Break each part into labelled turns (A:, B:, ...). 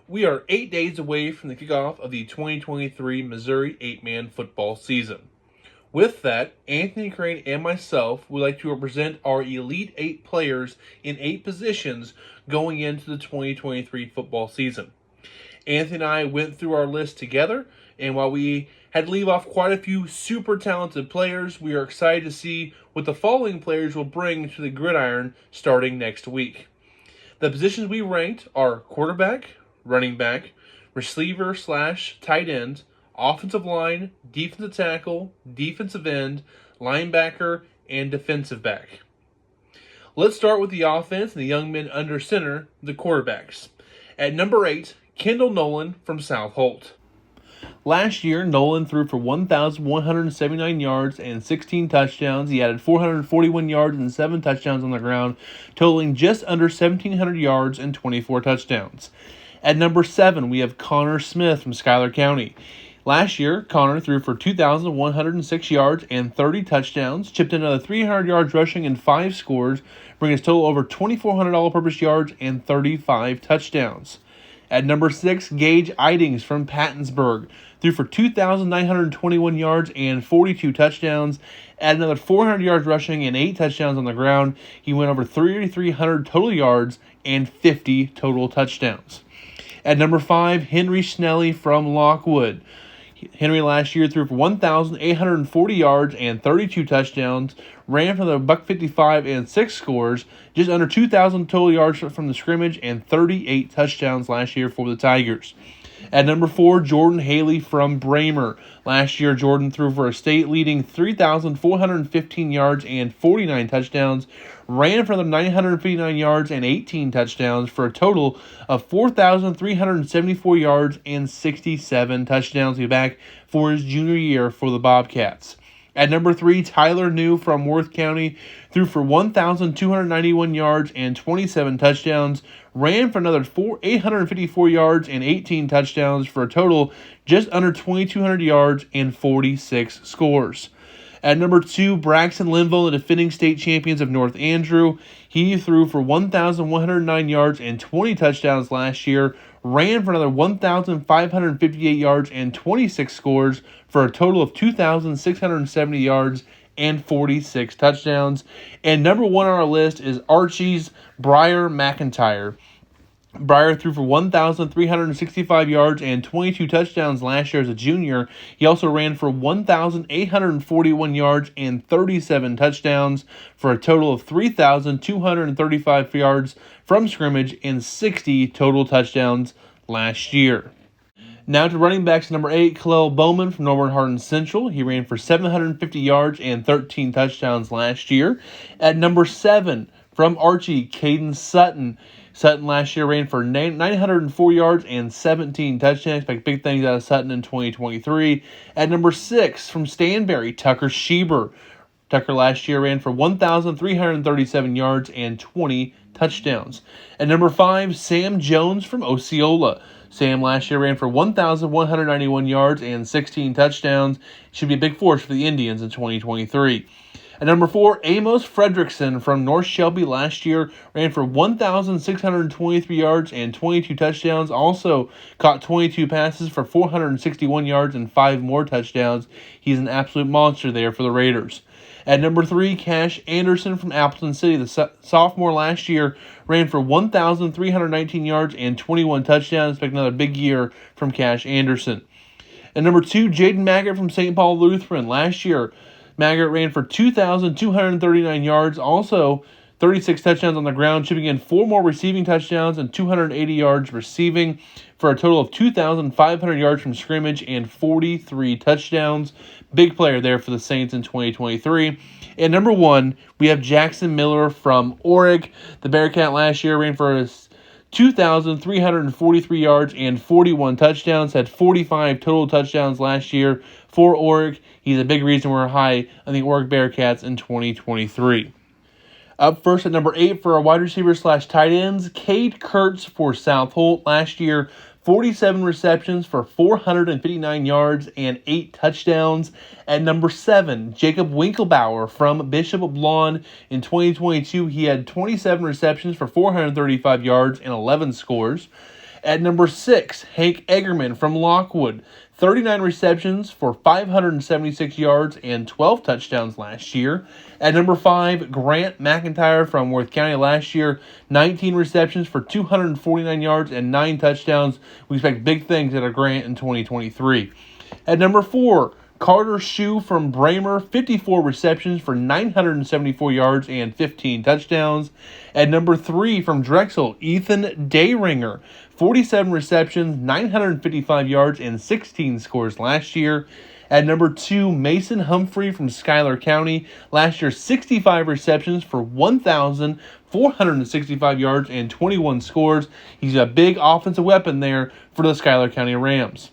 A: We are 8 days away from the kickoff of the 2023 Missouri 8-man football season. With that, Anthony Crane and myself would like to represent our Elite 8 players in 8 positions going into the 2023 football season. Anthony and I went through our list together, and while we had to leave off quite a few super talented players, we are excited to see what the following players will bring to the gridiron starting next week. The positions we ranked are quarterback, running back, receiver/tight end, offensive line, defensive tackle, defensive end, linebacker, and defensive back. Let's start with the offense and the young men under center, the quarterbacks. At number 8, Kendall Nolan from South Holt. Last year, Nolan threw for 1,179 yards and 16 touchdowns. He added 441 yards and 7 touchdowns on the ground, totaling just under 1,700 yards and 24 touchdowns. At number 7, we have Connor Smith from Schuyler County. Last year, Connor threw for 2,106 yards and 30 touchdowns, chipped in another 300 yards rushing and 5 scores, bringing his total over 2,400 all-purpose yards and 35 touchdowns. At number 6, Gage Idings from Pattonsburg threw for 2,921 yards and 42 touchdowns, added another 400 yards rushing and 8 touchdowns on the ground. He went over 3,300 total yards and 50 total touchdowns. At number 5, Henry Snelly from Lockwood. Henry last year threw for 1,840 yards and 32 touchdowns, ran for the $155 and 6 scores, just under 2,000 total yards from the scrimmage, and 38 touchdowns last year for the Tigers. At number 4, Jordan Haley from Bramer. Last year, Jordan threw for a state-leading 3,415 yards and 49 touchdowns, ran for the 959 yards and 18 touchdowns for a total of 4,374 yards and 67 touchdowns. He'll be back for his junior year for the Bobcats. At number 3, Tyler New from Worth County threw for 1,291 yards and 27 touchdowns, ran for another 854 yards and 18 touchdowns for a total just under 2,200 yards and 46 scores. At number 2, Braxton Linville, the defending state champions of North Andrew. He threw for 1,109 yards and 20 touchdowns last year, ran for another 1,558 yards and 26 scores for a total of 2,670 yards and 46 touchdowns. And number 1 on our list is Archie's Briar McIntyre. Briar threw for 1,365 yards and 22 touchdowns last year as a junior. He also ran for 1,841 yards and 37 touchdowns for a total of 3,235 yards from scrimmage and 60 total touchdowns last year. Now to running backs, number 8, Khalil Bowman from Northern Hardin Central. He ran for 750 yards and 13 touchdowns last year. At number 7, from Archie, Caden Sutton. Sutton last year ran for 904 yards and 17 touchdowns. Expect big things out of Sutton in 2023. At number 6, from Stanberry, Tucker Schieber. Tucker last year ran for 1,337 yards and 20 touchdowns. At number 5, Sam Jones from Osceola. Sam last year ran for 1,191 yards and 16 touchdowns. Should be a big force for the Indians in 2023. At number 4, Amos Fredrickson from North Shelby last year ran for 1,623 yards and 22 touchdowns. Also caught 22 passes for 461 yards and 5 more touchdowns. He's an absolute monster there for the Raiders. At number 3, Cash Anderson from Appleton City. The sophomore last year ran for 1,319 yards and 21 touchdowns. Expect another big year from Cash Anderson. At number 2, Jaden Maggart from St. Paul Lutheran. Last year, Maggart ran for 2,239 yards, also 36 touchdowns on the ground, chipping in 4 more receiving touchdowns and 280 yards receiving for a total of 2,500 yards from scrimmage and 43 touchdowns. Big player there for the Saints in 2023. And number 1, we have Jackson Miller from Oric. The Bearcat last year ran for 2,343 yards and 41 touchdowns, had 45 total touchdowns last year for Oric. He's a big reason we're high on the Oric Bearcats in 2023. Up first at number 8 for our wide receiver/tight ends, Cade Kurtz for South Holt. Last year, 47 receptions for 459 yards and 8 touchdowns. At number 7, Jacob Winkelbauer from Bishop Lawn. In 2022, he had 27 receptions for 435 yards and 11 scores. At number 6, Hank Eggerman from Lockwood. 39 receptions for 576 yards and 12 touchdowns last year. At number 5, Grant McIntyre from Worth County last year. 19 receptions for 249 yards and 9 touchdowns. We expect big things out of Grant in 2023. At number 4, Carter Shue from Bramer, 54 receptions for 974 yards and 15 touchdowns. At number 3 from Drexel, Ethan Dayringer, 47 receptions, 955 yards, and 16 scores last year. At number 2, Mason Humphrey from Schuyler County, last year 65 receptions for 1,465 yards and 21 scores. He's a big offensive weapon there for the Schuyler County Rams.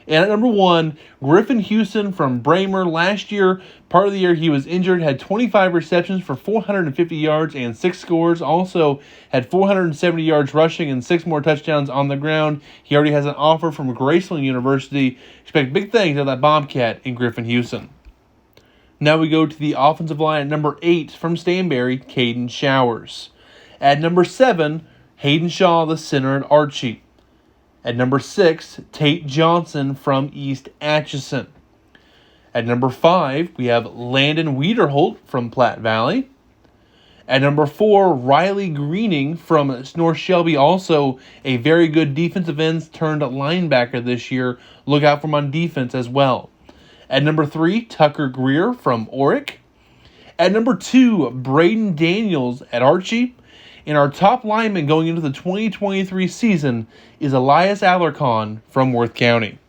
A: And at number 1, Griffin Houston from Bramer. Last year, part of the year he was injured, had 25 receptions for 450 yards and 6 scores. Also had 470 yards rushing and 6 more touchdowns on the ground. He already has an offer from Graceland University. Expect big things out of that Bobcat in Griffin Houston. Now we go to the offensive line at number 8 from Stanberry, Caden Showers. At number 7, Hayden Shaw, the center at Archie. At number 6, Tate Johnson from East Atchison. At number 5, we have Landon Wiederholt from Platte Valley. At number 4, Riley Greening from North Shelby, also a very good defensive end turned linebacker this year. Look out for him on defense as well. At number 3, Tucker Greer from Orick. At number 2, Braden Daniels at Archie. And our top lineman going into the 2023 season is Elias Alarcon from Worth County.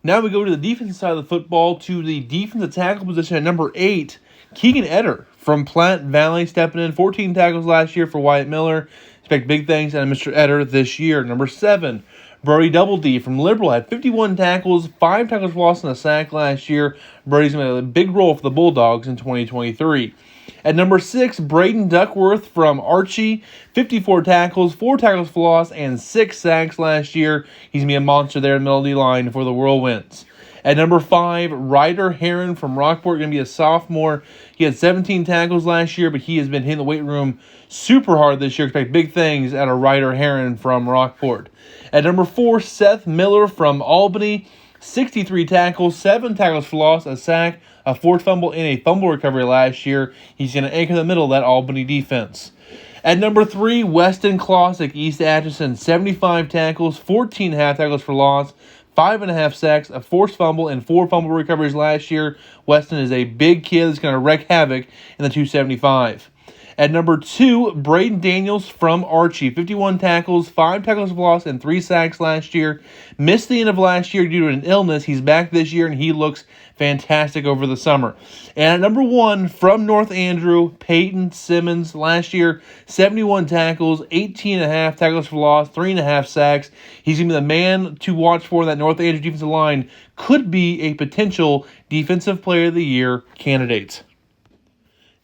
A: Now we go to the defensive side of the football, to the defensive tackle position at number 8, Keegan Etter from Platte Valley, stepping in 14 tackles last year for Wyatt Miller. Expect big things out of Mr. Etter this year. Number 7, Brody Double D from Liberal had 51 tackles, 5 tackles for loss and a sack last year. Brody's going to have a big role for the Bulldogs in 2023. At number 6, Braden Duckworth from Archie, 54 tackles, 4 tackles for loss, and 6 sacks last year. He's going to be a monster there in the middle of the line for the Whirlwinds. At number 5, Ryder Heron from Rockport, going to be a sophomore. He had 17 tackles last year, but he has been hitting the weight room super hard this year. Expect big things out of Ryder Heron from Rockport. At number 4, Seth Miller from Albany, 63 tackles, 7 tackles for loss, a sack, a forced fumble, and a fumble recovery last year. He's going to anchor the middle of that Albany defense. At number 3, Weston Klossick, East Atchison, 75 tackles, 14 half tackles for loss, 5.5 sacks, a forced fumble, and 4 fumble recoveries last year. Weston is a big kid that's going to wreak havoc in the 275. At number 2, Braden Daniels from Archie, 51 tackles, 5 tackles for loss, and 3 sacks last year. Missed the end of last year due to an illness. He's back this year, and he looks fantastic over the summer. And at number 1, from North Andrew, Peyton Simmons, last year, 71 tackles, 18.5 tackles for loss, 3.5 sacks. He's going to be the man to watch for in that North Andrew defensive line. Could be a potential Defensive Player of the Year candidate.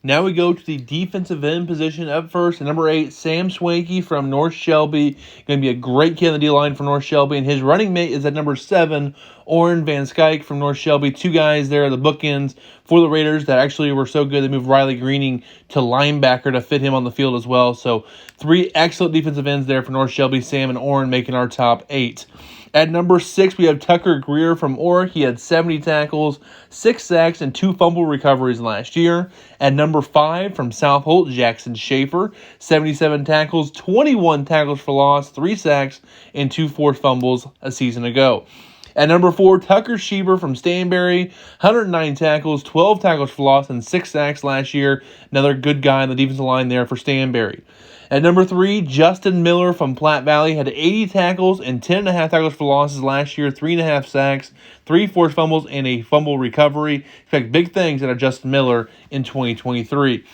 A: Now we go to the defensive end position. Up first, at number 8, Sam Swanky from North Shelby. Going to be a great kid on the D-line for North Shelby. And his running mate is at number 7, Oren Van Skyke from North Shelby. 2 guys there, the bookends for the Raiders that actually were so good they moved Riley Greening to linebacker to fit him on the field as well. So 3 excellent defensive ends there for North Shelby, Sam and Oren making our top 8. At number 6, we have Tucker Greer from Orick. He had 70 tackles, 6 sacks, and 2 fumble recoveries last year. At number 5, from South Holt, Jackson Schaefer, 77 tackles, 21 tackles for loss, 3 sacks, and 2 forced fumbles a season ago. At number 4, Tucker Schieber from Stanberry, 109 tackles, 12 tackles for loss, and 6 sacks last year. Another good guy on the defensive line there for Stanberry. At number 3, Justin Miller from Platte Valley had 80 tackles and 10.5 tackles for losses last year, 3.5 sacks, 3 forced fumbles, and a fumble recovery. Expect big things out of Justin Miller in 2023.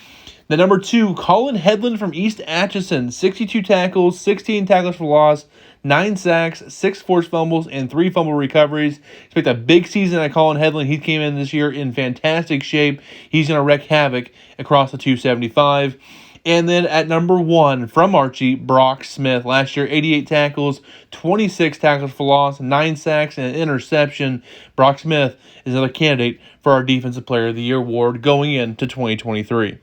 A: The number 2, Colin Headland from East Atchison, 62 tackles, 16 tackles for loss, 9 sacks, 6 forced fumbles, and 3 fumble recoveries. Expect a big season at Colin Headland. He came in this year in fantastic shape. He's going to wreak havoc across the 275. And then at number 1, from Archie, Brock Smith. Last year, 88 tackles, 26 tackles for loss, 9 sacks, and an interception. Brock Smith is another candidate for our Defensive Player of the Year award going into 2023.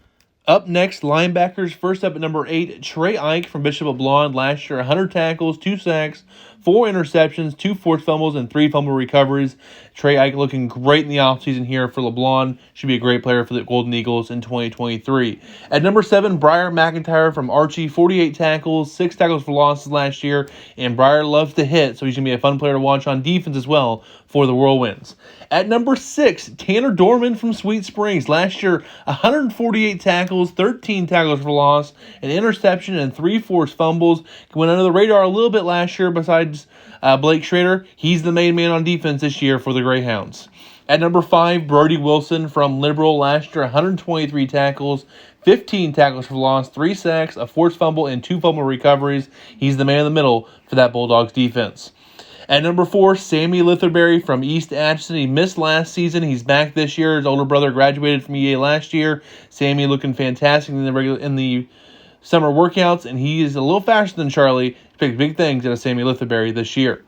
A: Up next, linebackers. First up at number 8, Trey Ike from Bishop LeBlond. Last year, 100 tackles, 2 sacks, 4 interceptions, 2 forced fumbles, and 3 fumble recoveries. Trey Ike looking great in the offseason here for LeBlond. Should be a great player for the Golden Eagles in 2023. At number 7, Briar McIntyre from Archie. 48 tackles, 6 tackles for losses last year. And Briar loves to hit, so he's going to be a fun player to watch on defense as well for the Whirlwinds. At number 6, Tanner Dorman from Sweet Springs. Last year, 148 tackles, 13 tackles for loss, an interception, and 3 forced fumbles. Went under the radar a little bit last year besides Blake Schrader. He's the main man on defense this year for the Greyhounds. At number 5, Brody Wilson from Liberal. Last year, 123 tackles, 15 tackles for loss, 3 sacks, a forced fumble, and 2 fumble recoveries. He's the man in the middle for that Bulldogs defense. At number 4, Sammy Litherberry from East Atchison. He missed last season. He's back this year. His older brother graduated from EA last year. Sammy looking fantastic in the summer workouts, and he is a little faster than Charlie. Expect big things out of Sammy Litherberry this year.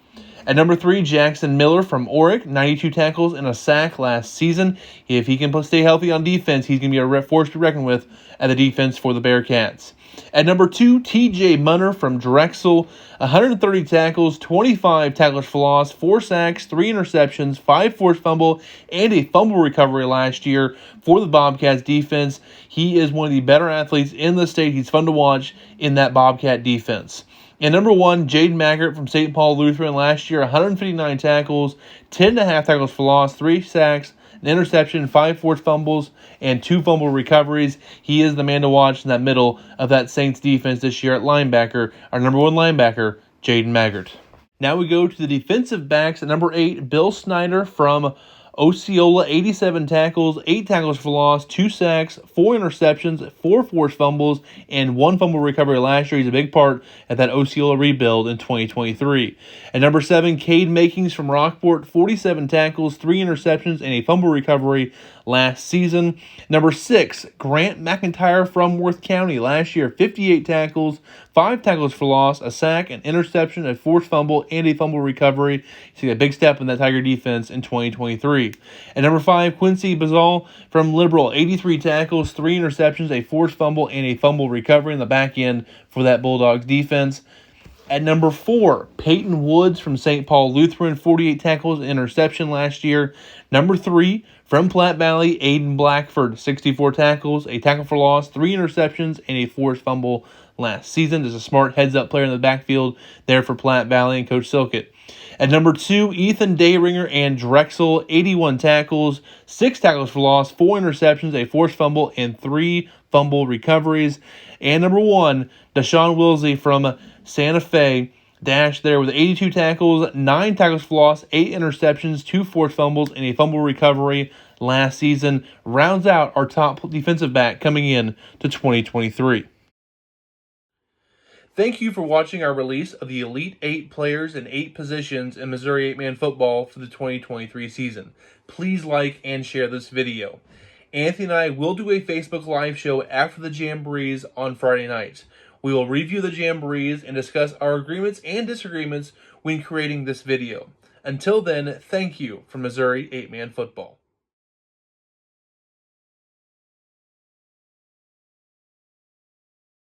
A: At number 3, Jackson Miller from Oric, 92 tackles and a sack last season. If he can stay healthy on defense, he's going to be a force to reckon with at the defense for the Bearcats. At number 2, TJ Munner from Drexel, 130 tackles, 25 tackles for loss, 4 sacks, 3 interceptions, 5 forced fumble, and a fumble recovery last year for the Bobcats defense. He is one of the better athletes in the state. He's fun to watch in that Bobcat defense. And number 1, Jaden Maggart from St. Paul Lutheran. Last year, 159 tackles, 10.5 tackles for loss, 3 sacks, an interception, 5 forced fumbles, and 2 fumble recoveries. He is the man to watch in that middle of that Saints defense this year at linebacker. Our number 1 linebacker, Jaden Maggart. Now we go to the defensive backs. At number 8, Bill Snyder from Osceola, 87 tackles, 8 tackles for loss, 2 sacks, 4 interceptions, 4 forced fumbles, and 1 fumble recovery last year. He's a big part at that Osceola rebuild in 2023. At number 7, Cade Makings from Rockport, 47 tackles, 3 interceptions, and a fumble recovery last season. Number 6, Grant McIntyre from Worth County. Last year, 58 tackles, 5 tackles for loss, a sack, an interception, a forced fumble, and a fumble recovery. See a big step in that Tiger defense in 2023. At number 5, Quincy Bazal from Liberal, 83 tackles, 3 interceptions, a forced fumble, and a fumble recovery in the back end for that Bulldogs defense. At number 4, Peyton Woods from St. Paul Lutheran, 48 tackles, interception last year. Number 3, from Platte Valley, Aiden Blackford, 64 tackles, a tackle for loss, 3 interceptions, and a forced fumble last season. There's a smart heads-up player in the backfield there for Platte Valley and Coach Silkett. At number 2, Ethan Dayringer and Drexel, 81 tackles, 6 tackles for loss, 4 interceptions, a forced fumble, and 3 fumble recoveries. And number 1, Deshaun Wilsey from Santa Fe, dash there with 82 tackles, 9 tackles for loss, 8 interceptions, 2 forced fumbles, and a fumble recovery last season. Rounds out our top defensive back coming in to 2023. Thank you for watching our release of the Elite 8 players in 8 positions in Missouri 8-man football for the 2023 season. Please like and share this video. Anthony and I will do a Facebook Live show after the Jamborees on Friday night. We will review the Jamborees and discuss our agreements and disagreements when creating this video. Until then, thank you from Missouri 8-man football.